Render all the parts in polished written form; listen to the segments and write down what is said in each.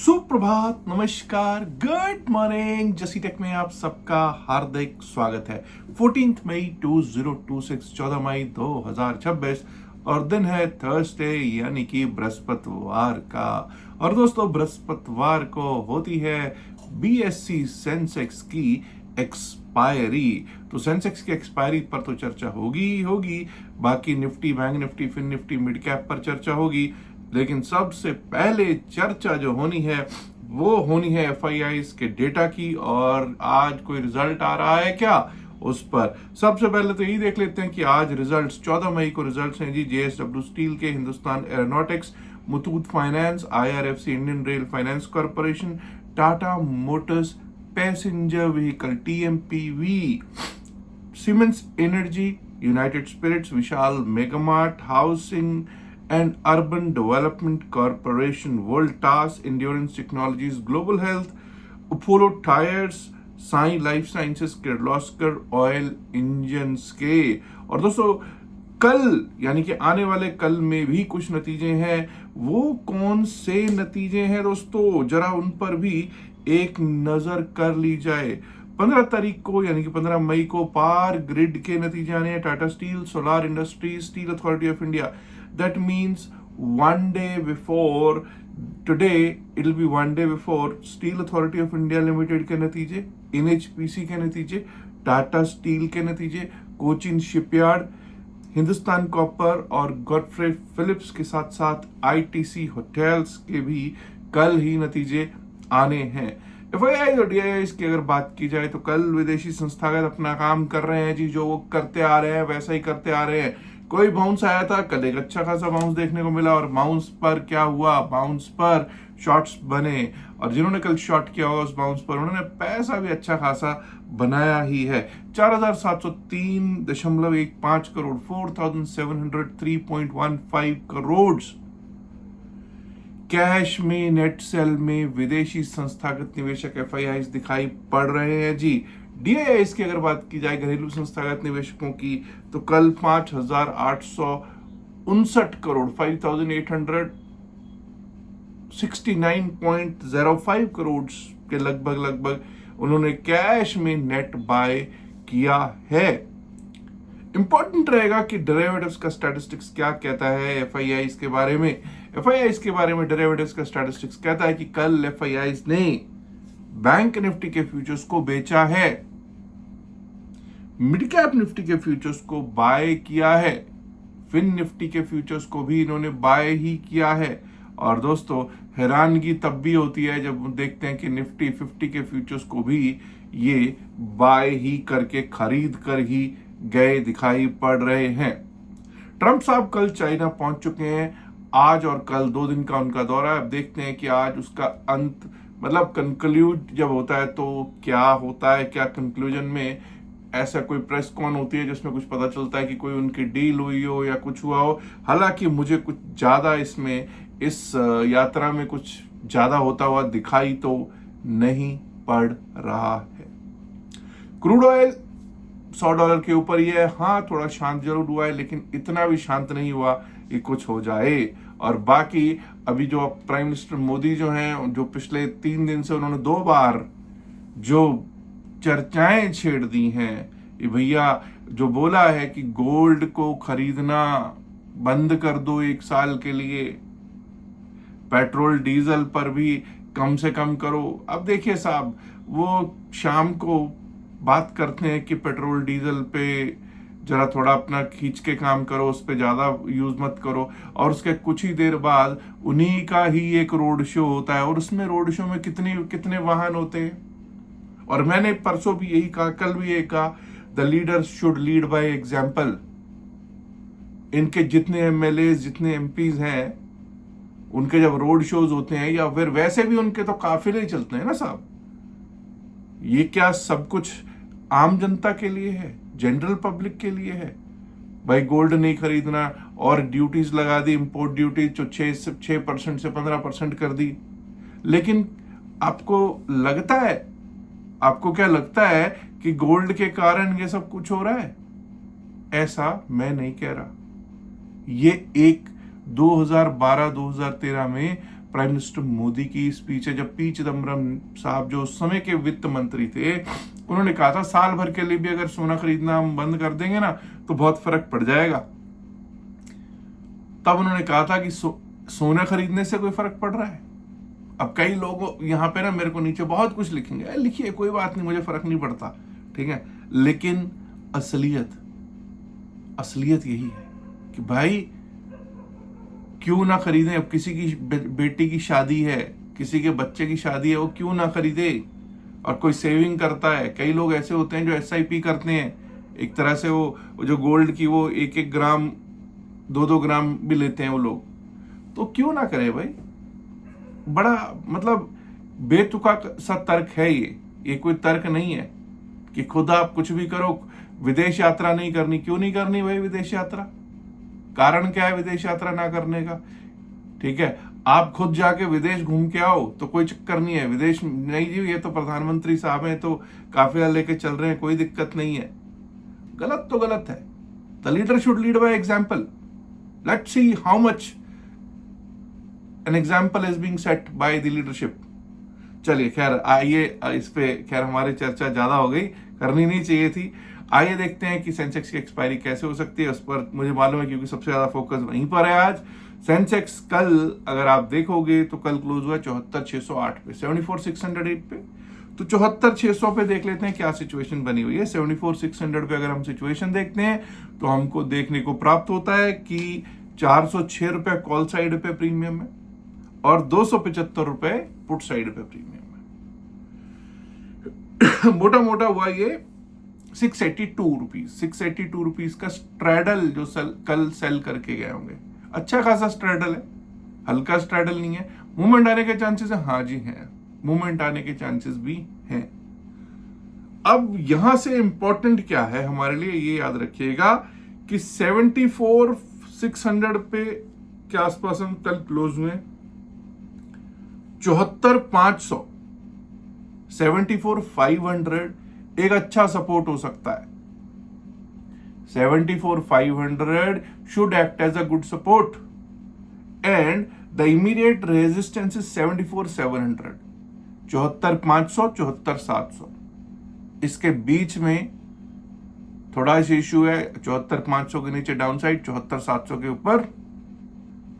सुप्रभात, नमस्कार, good morning. जसी टेक में आप सबका हार्दिक स्वागत है। 14 मई 2026, 14 मई 2026 और दिन है थर्सडे यानी कि बृहस्पतिवार का। और दोस्तों, बृहस्पतिवार को होती है बीएससी सेंसेक्स की एक्सपायरी। तो सेंसेक्स की एक्सपायरी पर तो चर्चा होगी ही होगी, बाकी Nifty, bank Nifty, fin Nifty, mid cap पर चर्चा होगी, लेकिन सबसे पहले चर्चा जो होनी है वो होनी है एफआईआईज के डेटा की। और आज कोई रिजल्ट आ रहा है क्या, उस पर सबसे पहले तो यही देख लेते हैं कि आज रिजल्ट्स 14 मई को रिजल्ट्स हैं जी। जेएसडब्ल्यू स्टील के, Hindustan aeronautics, Muthoot finance, IRFC Indian rail finance corporation, Tata motors passenger vehicle TMPV, Siemens energy, united spirits, Vishal megamart, housing and Urban Development Corporation, Voltas, Endurance Technologies, Global Health, Apollo Tyres, Sai life sciences, Kirloskar oil engines के। और दोस्तों, कल यानी कि आने वाले कल में भी कुछ नतीजे हैं। वो कौन से नतीजे हैं दोस्तों, जरा उन पर भी एक नजर कर ली जाए। 15 तारीख को यानी कि 15 मई को पावर ग्रिड के नतीजे आने हैं। Tata steel, solar industries, steel authority of India. That means one day before today, it will be one day before Steel Authority of India Limited के नतीजे, NHPC के नतीजे, टाटा स्टील के नतीजे, कोचिन शिपयार्ड, हिंदुस्तान कॉपर और गॉडफ्रे फिलिप्स के साथ साथ आईटीसी होटल्स के भी कल ही नतीजे आने हैं। एफआईआई और डीआईआई की अगर बात की जाए तो कल विदेशी संस्थागत अपना काम कर रहे हैं जी, जो वो करते आ रहे हैं वैसा ही करते आ रहे हैं। कोई बाउंस आया था, कल एक अच्छा खासा बाउंस देखने को मिला। और बाउंस पर क्या हुआ, बाउंस पर शॉर्ट्स बने, और जिन्होंने कल शॉर्ट किया होगा उस बाउंस पर उन्होंने पैसा भी अच्छा खासा बनाया ही है। 4703.15 करोड़, 4703.15 करोड़ कैश में, नेट सेल में विदेशी संस्थागत निवेशक एफआईआई दिखाई पड़ रहे हैं जी। डीआईआई की अगर बात की जाए घरेलू संस्थागत निवेशकों की, तो कल 5859 करोड़, 5869.05 करोड़ के लगभग उन्होंने कैश में नेट बाय किया है। इंपॉर्टेंट रहेगा कि डेरिवेटिव्स का स्टैटिस्टिक्स क्या कहता है एफआईआई के बारे में। एफआईआई के बारे में डेरिवेटिव्स का स्टैटिस्टिक्स कहता है कि कल एफआईआई ने बैंक निफ्टी के फ्यूचर्स को बेचा है, मिड कैप निफ्टी के फ्यूचर्स को बाय किया है, फिन निफ्टी के फ्यूचर्स को भी इन्होंने बाय ही किया है। और दोस्तों, हैरानगी तब भी होती है जब देखते हैं कि निफ्टी 50 के फ्यूचर्स को भी ये बाय ही करके, खरीद कर ही गए दिखाई पड़ रहे हैं। ट्रंप साहब कल चाइना पहुंच चुके हैं। आज और कल 2 दिन का उनका दौरा है। अब देखते हैं कि आज उसका अंत, मतलब कंक्लूड जब होता है तो क्या होता है, क्या कंक्लूजन में ऐसा कोई प्रेस कॉन होती है जिसमें कुछ पता चलता है कि कोई उनकी डील हुई हो या कुछ हुआ हो। हालांकि मुझे कुछ ज्यादा इसमें, इस यात्रा में कुछ ज्यादा होता हुआ दिखाई तो नहीं पड़ रहा है। क्रूड ऑयल $100 के ऊपर ही है। हाँ, थोड़ा शांत जरूर हुआ है, लेकिन इतना भी शांत नहीं हुआ कि कुछ हो जाए। और बाकी अभी जो प्राइम मिनिस्टर मोदी जो हैं, जो पिछले 3 दिन से उन्होंने 2 बार जो चर्चाएं छेड़ दी हैं, ये भैया जो बोला है कि गोल्ड को खरीदना बंद कर दो 1 साल के लिए, पेट्रोल डीजल पर भी कम से कम करो। अब देखिए साहब, वो शाम को बात करते हैं कि पेट्रोल डीजल पे जरा थोड़ा अपना खींच के काम करो, उस पर ज्यादा यूज मत करो, और उसके कुछ ही देर बाद उन्हीं का ही एक रोड शो होता है। और उसमें रोड शो में कितने वाहन होते हैं। और मैंने परसों भी यही कहा, कल भी यही कहा, the leaders should lead by example. इनके जितने एमएलए, जितने एमपीज हैं, उनके जब रोड शोज होते हैं, या फिर वैसे भी उनके तो काफिले ही चलते हैं ना साहब। ये क्या सब कुछ आम जनता के लिए है, जनरल पब्लिक के लिए है? भाई गोल्ड नहीं खरीदना, और ड्यूटीज लगा दी, इंपोर्ट ड्यूटी जो 6% से 15% कर दी। लेकिन आपको क्या लगता है कि गोल्ड के कारण ये सब कुछ हो रहा है? ऐसा मैं नहीं कह रहा। ये एक 2012-2013 में प्राइम मिनिस्टर मोदी की स्पीच है, जब पी चिदम्बरम साहब जो उस समय के वित्त मंत्री थे, उन्होंने कहा था साल भर के लिए भी अगर सोना खरीदना हम बंद कर देंगे ना तो बहुत फर्क पड़ जाएगा। तब उन्होंने कहा था कि सोना खरीदने से कोई फर्क पड़ रहा है। अब कई लोग यहाँ पे ना मेरे को नीचे बहुत कुछ लिखेंगे, लिखिए कोई बात नहीं, मुझे फर्क नहीं पड़ता, ठीक है, लेकिन असलियत यही है कि भाई क्यों ना खरीदें। अब किसी की बेटी की शादी है, किसी के बच्चे की शादी है, वो क्यों ना खरीदे। और कोई सेविंग करता है, कई लोग ऐसे होते हैं जो SIP करते हैं, एक तरह से वो जो गोल्ड की वो 1-1 ग्राम 2-2 ग्राम भी लेते हैं वो लोग, तो क्यों ना करे भाई। बड़ा मतलब बेतुका सा तर्क है ये कोई तर्क नहीं है कि खुद आप कुछ भी करो। विदेश यात्रा नहीं करनी, क्यों नहीं करनी भाई विदेश यात्रा, कारण क्या है विदेश यात्रा ना करने का, ठीक है। आप खुद जाके विदेश घूम के आओ तो कोई चक्कर नहीं है, विदेश नहीं जी, ये तो प्रधानमंत्री साहब हैं तो काफिला लेके चल रहे हैं, कोई दिक्कत नहीं है। गलत तो गलत है। The leader should lead by example. Let's see how much an example is being set by the leadership. चलिए खैर आइए, इस पे खैर हमारी चर्चा ज्यादा हो गई, करनी नहीं चाहिए थी। आइए देखते हैं कि सेंसेक्स की एक्सपायरी कैसे हो सकती है, उस पर मुझे मालूम है क्योंकि सबसे ज्यादा फोकस वहीं पर है आज। सेंसेक्स कल अगर आप देखोगे तो कल क्लोज हुआ 74,608 पे, 74,608 पे। तो 74,600 पे देख लेते हैं क्या सिचुएशन बनी हुई है। 74,600 पे अगर हम सिचुएशन देखते हैं तो हमको देखने को प्राप्त होता है कि 406 रुपए कॉल साइड पे प्रीमियम है और 275 रुपए पुट साइड पे प्रीमियम है। मोटा मोटा हुआ ये 682 रुपीज, 682 रुपीज का स्ट्रैडल जो कल सेल करके गए होंगे। अच्छा खासा स्ट्रैडल है, हल्का स्ट्रैडल नहीं है। मूवमेंट आने के चांसेस है, हाँ जी हैं, मूवमेंट आने के चांसेस भी हैं। अब यहां से इंपॉर्टेंट क्या है हमारे लिए, ये याद रखिएगा कि 74,600 पे के आसपास हम कल क्लोज हुए। 74,500, 74,500 एक अच्छा सपोर्ट हो सकता है। 74,500 should act as a good support and the immediate resistance is 74,700, 74,500, 74,700, इसके बीच में थोड़ा सा इश्यू है। 74,500 के नीचे डाउन साइड, 74,700 के ऊपर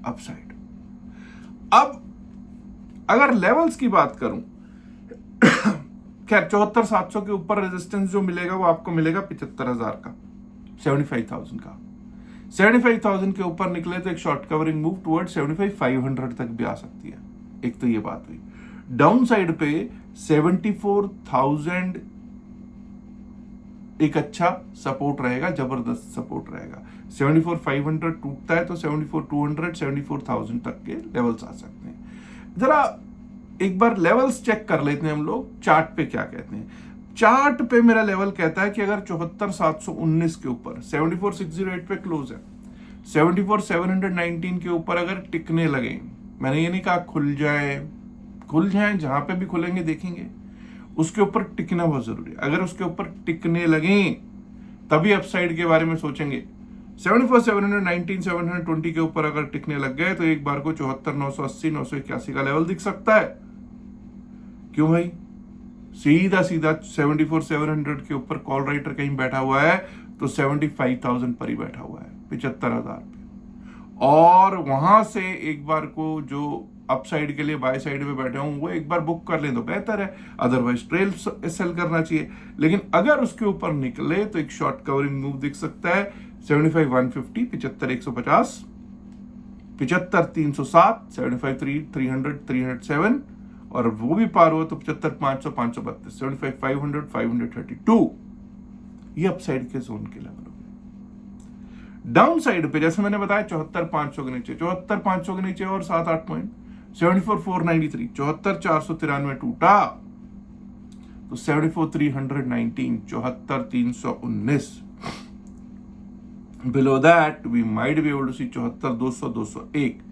अप साइड। अब अगर लेवल्स की बात करूं, खैर 74,700 के ऊपर रेजिस्टेंस जो मिलेगा वो आपको मिलेगा 75,000 का, 75,000 का। 75,000 के ऊपर निकले तो एक शॉर्ट कवरिंग मूव टुवर्ड 75,500 तक भी आ सकती है। एक तो ये बात हुई। डाउन साइड पे 74,000 एक अच्छा सपोर्ट रहेगा, जबरदस्त सपोर्ट रहेगा। 74,500 टूटता है तो 74,200, 74,000 तक के लेवल्स आ सकते हैं। जरा एक बार लेवल्स चेक कर लेते हैं हम लोग, चार्ट पे क्या कहते हैं। चार्ट पे मेरा लेवल कहता है कि अगर 74,719 के ऊपर, 74,608 पे क्लोज है, 74,719 के ऊपर अगर टिकने लगे, मैंने ये नहीं कहा खुल जाए, जहां पे भी खुलेंगे देखेंगे, उसके ऊपर टिकना बहुत जरूरी है। अगर उसके ऊपर टिकने लगे तभी अपसाइड के बारे में सोचेंगे। 74,719, 720 के ऊपर अगर टिकने लग गए तो एक बार को 74,980, 981 का लेवल दिख सकता है। क्यों भाई, सीधा 74,700 के ऊपर कॉल राइटर कहीं बैठा हुआ है तो 75,000 पर ही बैठा हुआ है, 75,000 पे। और वहां से एक बार को जो अपसाइड के लिए बाय साइड पे बैठे हों वो एक बार बुक कर लें तो बेहतर है, अदरवाइज ट्रेल सेल करना चाहिए। लेकिन अगर उसके ऊपर निकले तो एक शॉर्ट कवरिंग मूव दिख सकता है 75,150, 75,150, 75,307, 75,300, 307, और वो भी पार हुआ तो 75,500, 532, 75,500, 532। ये अपसाइड के जोन के लेवल हो गए। डाउन साइड पे जैसे मैंने बताया 74,500 के नीचे, 74,500 के नीचे और 7-8 पॉइंट, 74,493, 74,493 टूटा तो 74,319, 74,319। Below that we might be able to see 74,200, 201,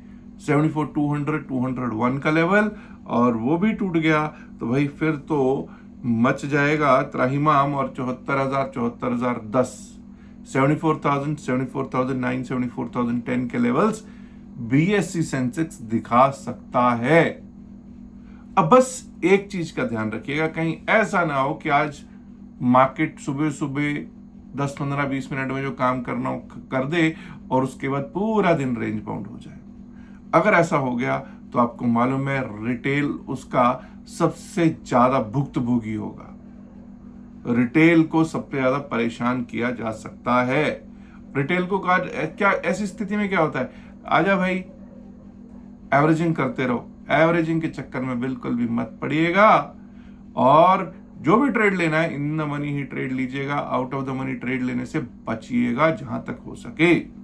74,200, 201 का लेवल, और वो भी टूट गया तो भाई फिर तो मच जाएगा त्राहिमाम, और 74,000, 74,010, 74,000, 74,009, 74,010 के लेवल्स BSE सेंसेक्स दिखा सकता है। अब बस एक चीज का ध्यान रखिएगा, कहीं ऐसा ना हो कि आज मार्केट सुबह सुबह 10 15 20 मिनट में जो काम करना हो कर दे और उसके बाद पूरा दिन रेंज बाउंड हो जाए। अगर ऐसा हो गया तो आपको मालूम है रिटेल उसका सबसे ज्यादा भुक्तभोगी होगा। रिटेल को सबसे ज्यादा परेशान किया जा सकता है। रिटेल को क्या ऐसी स्थिति में क्या होता है, आजा भाई एवरेजिंग करते रहो, एवरेजिंग के चक्कर में बिल्कुल भी मत पड़िएगा और जो भी ट्रेड लेना है इन द मनी ही ट्रेड लीजिएगा, out of the money trade लेने से बचिएगा जहां तक हो सके।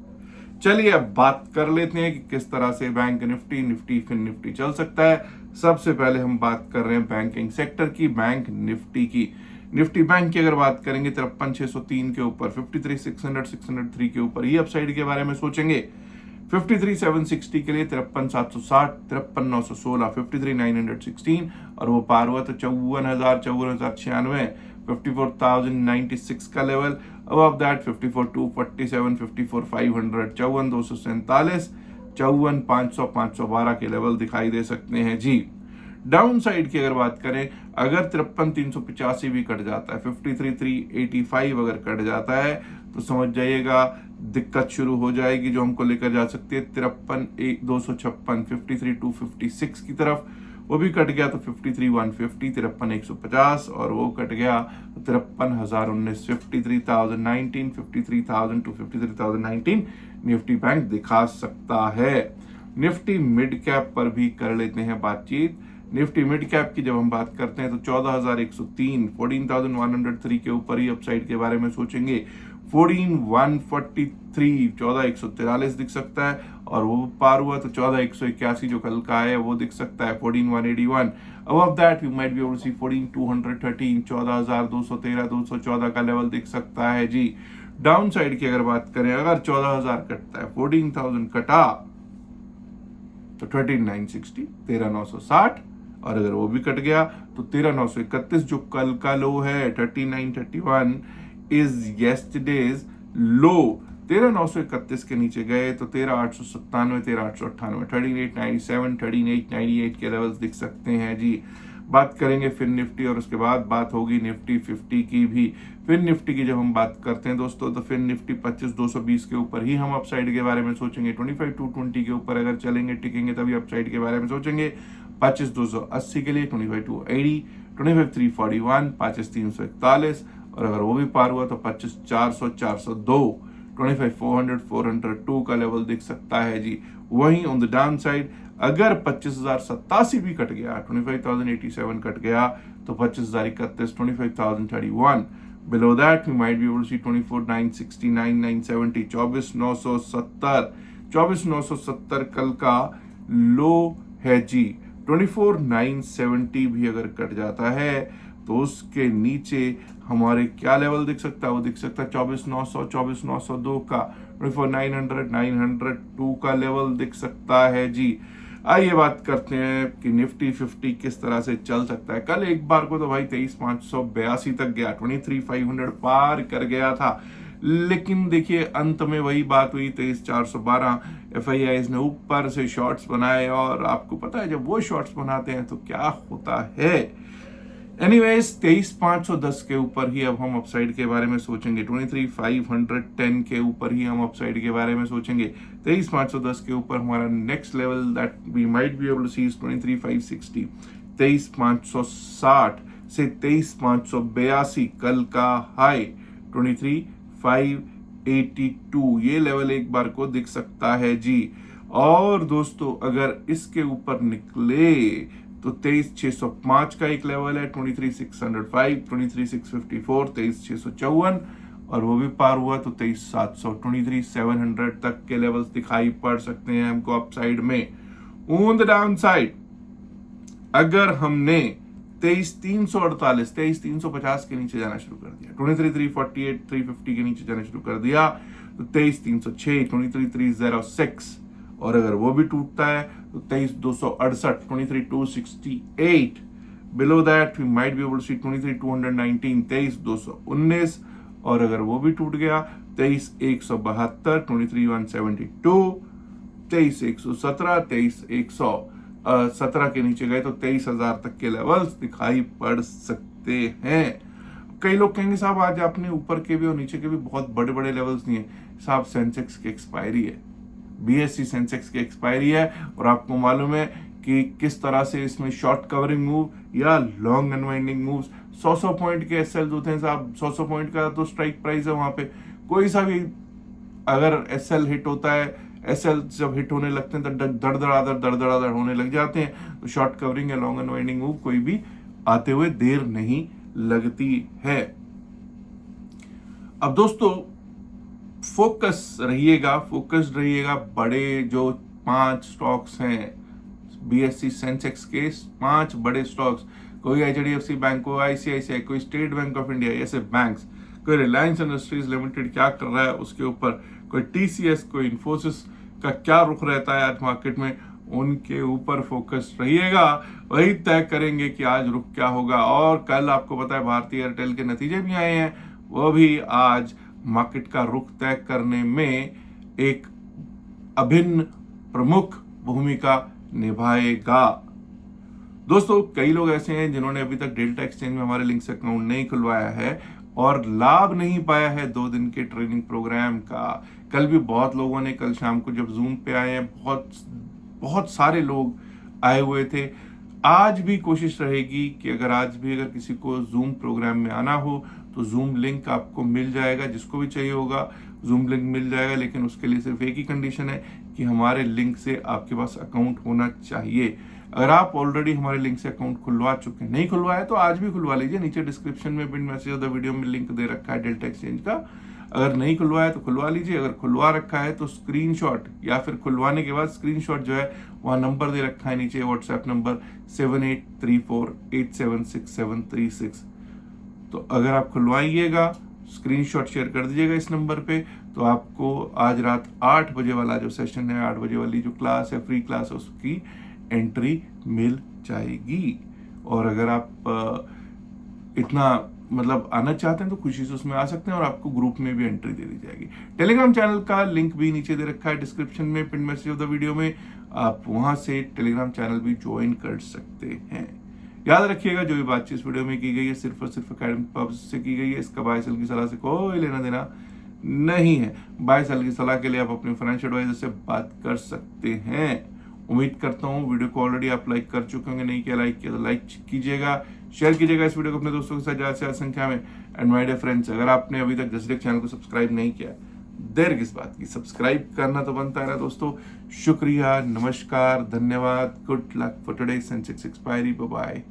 चलिए अब बात कर लेते हैं कि किस तरह से बैंक निफ्टी फिर निफ्टी चल सकता है। सबसे पहले हम बात कर रहे हैं बैंकिंग सेक्टर की, बैंक निफ्टी की। निफ्टी बैंक की अगर बात करेंगे 53,603 के ऊपर, 53,600 603 के ऊपर ही अपसाइड के बारे में सोचेंगे। 53,760 के लिए 53,760, 53,916, 53,916 और वो पार हुआ तो 54,096, 54,096 का लेवल। above that 54,247, 54,500, 54,247, 54,500, 512 के लेवल दिखाई दे सकते हैं जी। डाउन साइड की अगर बात करें, अगर 53,385 भी कट जाता है, 53,385 अगर कट जाता है तो समझ जाइएगा दिक्कत शुरू हो जाएगी, जो हमको लेकर जा सकती है 53,256, 53,256 की तरफ। वो भी कट गया तो 53,150, 53,150 और वो कट गया तो 53,019, 53,019, 53,000 to 53,019 निफ्टी बैंक दिखा सकता है। निफ्टी मिड कैप पर भी कर लेते हैं बातचीत। निफ्टी मिड कैप की जब हम बात करते हैं तो 14,103, 14,103 के ऊपर ही अपसाइड के बारे में सोचेंगे। 14,143, 14,143 दिख सकता है और वो पार हुआ तो 14,181 जो कल का है वो दिख सकता है। 14,181 above that we might be able to see 14,213, 14,213, 214 का लेवल दिख सकता है जी। डाउन साइड की अगर बात करें, अगर 14,000 कटता है, 14,000 कटा तो 13,960, 13,960 और अगर वो भी कट गया तो 13,931 जो कल का लो है 39,31 इज यस्टरडेज लो। 13,931 के नीचे गए तो 13,897, 13,898, 13,897, 13,898 के लेवल्स दिख सकते हैं जी। बात करेंगे फिर निफ्टी और उसके बाद बात होगी निफ्टी 50 की भी। फिर निफ्टी की जब हम बात करते हैं दोस्तों तो फिर निफ्टी 25,220 के ऊपर ही हम अपसाइड के बारे में सोचेंगे। 25,220 के ऊपर अगर चलेंगे टिकेंगे तभी अपसाइड के बारे में सोचेंगे। 25,280 के लिए 25,280, 25,341, 25,341 और अगर वो भी पार हुआ तो 25,400, 402, 25,400, 402 का लेवल दिख सकता है जी। वहीं ऑन द डाउन साइड अगर 25,087 भी कट गया, 25,087 कट गया तो 25,031, 25,031 below that we might be able to see 24,969, 970, 24,970, 24,970 कल का लो है जी। 24,970 भी अगर कट जाता है तो उसके नीचे हमारे क्या लेवल दिख सकता है, वो दिख सकता है 24,900, 24,902 का, 24,900, 902 का लेवल दिख सकता है जी। आइए बात करते हैं कि निफ्टी 50 किस तरह से चल सकता है। कल एक बार को तो भाई 23,582 तक गया, 23,500 पार कर गया था, लेकिन देखिए अंत में वही बात हुई, 23,412 FIIs ने ऊपर से शॉर्ट्स बनाए और आपको पता है जब वो शॉर्ट्स बनाते हैं तो क्या होता है। एनीवेज 23,510 के ऊपर ही अब हम अपसाइड के बारे में सोचेंगे। 23,510 के ऊपर ही हम अपसाइड के बारे में सोचेंगे। 23,510 के ऊपर हमारा next level that we might be able to see is 23,560, 23,560 से 23,582 कल का हाई 23,582 ये लेवल एक बार को दिख सकता है जी। और दोस्तों अगर इसके ऊपर निकले तो 23,605 का एक लेवल है, 23,605, 23,654, 23,654 और वो भी पार हुआ तो 23,700, 23,700 तक के लेवल्स दिखाई पड़ सकते हैं हमको अपसाइड में। ऑन द डाउन साइड अगर हमने 23,348, 23,350 के नीचे जाना शुरू कर दिया, 23,348, 350 के नीचे जाना शुरू कर दिया तो 23,306, 23,306 और अगर वो भी टूटता है तो 23,268, 23,268 below that we might be able to see 23,219, 23,219 और अगर वो भी टूट गया 23,172, 23,172 23,117, 23,117 के नीचे गए तो 23,000 तक के लेवल्स दिखाई पड़ सकते हैं। कई लोग कहेंगे साहब आज आपने ऊपर के भी और नीचे के भी बहुत बड़े बड़े लेवल्स दिए। साहब सेंसेक्स की एक्सपायरी है, बीएससी सेंसेक्स की एक्सपायरी है, और आपको मालूम है कि किस तरह से इसमें शॉर्ट कवरिंग मूव या लॉन्ग अनवाइंडिंग मूव्स 100 पॉइंट के एसएल होते हैं साहब। 100 पॉइंट का तो स्ट्राइक प्राइस है, वहां पे कोई सा भी अगर एसएल हिट होता है, एसएल जब हिट होने लगते हैं तो दड़दड़ादड़ होने लग जाते हैं। तो शॉर्ट कवरिंग या लॉन्ग अनवाइंडिंग मूव कोई भी आते हुए देर नहीं लगती है। अब दोस्तों फोकस्ड रहिएगा। बड़े जो 5 स्टॉक्स हैं बीएससी सेंसेक्स के, 5 बड़े स्टॉक्स, कोई एचडीएफसी बैंक, कोई आईसीआईसीआई, कोई स्टेट बैंक ऑफ इंडिया, ऐसे बैंक्स, कोई रिलायंस इंडस्ट्रीज लिमिटेड क्या कर रहा है उसके ऊपर, कोई टीसीएस, कोई इन्फोसिस का क्या रुख रहता है आज मार्केट में, उनके ऊपर फोकस रहिएगा। वही तय करेंगे कि आज रुख क्या होगा। और कल आपको पता है भारतीय एयरटेल के नतीजे भी आए हैं, वो भी आज मार्केट का रुख तय करने में एक अभिन्न प्रमुख भूमिका निभाएगा। दोस्तों कई लोग ऐसे हैं जिन्होंने अभी तक डेल्टा एक्सचेंज में हमारे लिंक से अकाउंट नहीं खुलवाया है और लाभ नहीं पाया है 2 दिन के ट्रेनिंग प्रोग्राम का। कल भी बहुत लोगों ने, कल शाम को जब जूम पे आए हैं, बहुत सारे लोग आए हुए थे। आज भी कोशिश रहेगी कि अगर किसी को जूम प्रोग्राम में आना हो तो जूम लिंक आपको मिल जाएगा, जिसको भी चाहिए होगा जूम लिंक मिल जाएगा। लेकिन उसके लिए सिर्फ एक ही कंडीशन है कि हमारे लिंक से आपके पास अकाउंट होना चाहिए। अगर आप ऑलरेडी हमारे लिंक से अकाउंट खुलवा चुके हैं, नहीं खुलवाया तो आज भी खुलवा लीजिए। नीचे डिस्क्रिप्शन में pin message of the video में लिंक दे रखा है डेल्टा एक्सचेंज का। अगर नहीं खुलवाया तो खुलवा लीजिए, अगर खुलवा रखा है तो स्क्रीनशॉट या फिर खुलवाने के बाद स्क्रीनशॉट जो है वहां नंबर दे रखा है नीचे, व्हाट्सएप नंबर 7834876736। तो अगर आप खुलवाइएगा, स्क्रीनशॉट शेयर कर दीजिएगा इस नंबर पे, तो आपको आज रात 8 बजे वाला जो सेशन है, 8 बजे वाली जो क्लास है, फ्री क्लास है, उसकी एंट्री मिल जाएगी। और अगर आप इतना आना चाहते हैं तो खुशी से उसमें आ सकते हैं और आपको ग्रुप में भी एंट्री दे दी जाएगी। टेलीग्राम चैनल का लिंक भी नीचे दे रखा है डिस्क्रिप्शन में, pin message of the video में। आप वहां से टेलीग्राम चैनल भी ज्वाइन कर सकते हैं। याद रखिएगा जो भी बातचीत इस वीडियो में की गई है सिर्फ और सिर्फ एकेडमिक पर्पस से की गई है। इसका बाय सेल की सलाह से कोई लेना देना नहीं है। बाय सेल की सलाह के लिए आप अपने फाइनेंशियल एडवाइजर से बात कर सकते हैं। उम्मीद करता हूँ वीडियो को ऑलरेडी आप लाइक कर चुके होंगे, नहीं किया लाइक किया तो लाइक कीजिएगा, शेयर कीजिएगा इस वीडियो को अपने दोस्तों के साथ ज्यादा से ज्यादा संख्या में। एंड माय डियर फ्रेंड्स, अगर आपने अभी तक जसटेक चैनल को सब्सक्राइब नहीं किया, देर किस बात की, सब्सक्राइब करना तो बनता है ना दोस्तों। शुक्रिया, नमस्कार, धन्यवाद, good luck for today Sensex expiry, bye bye.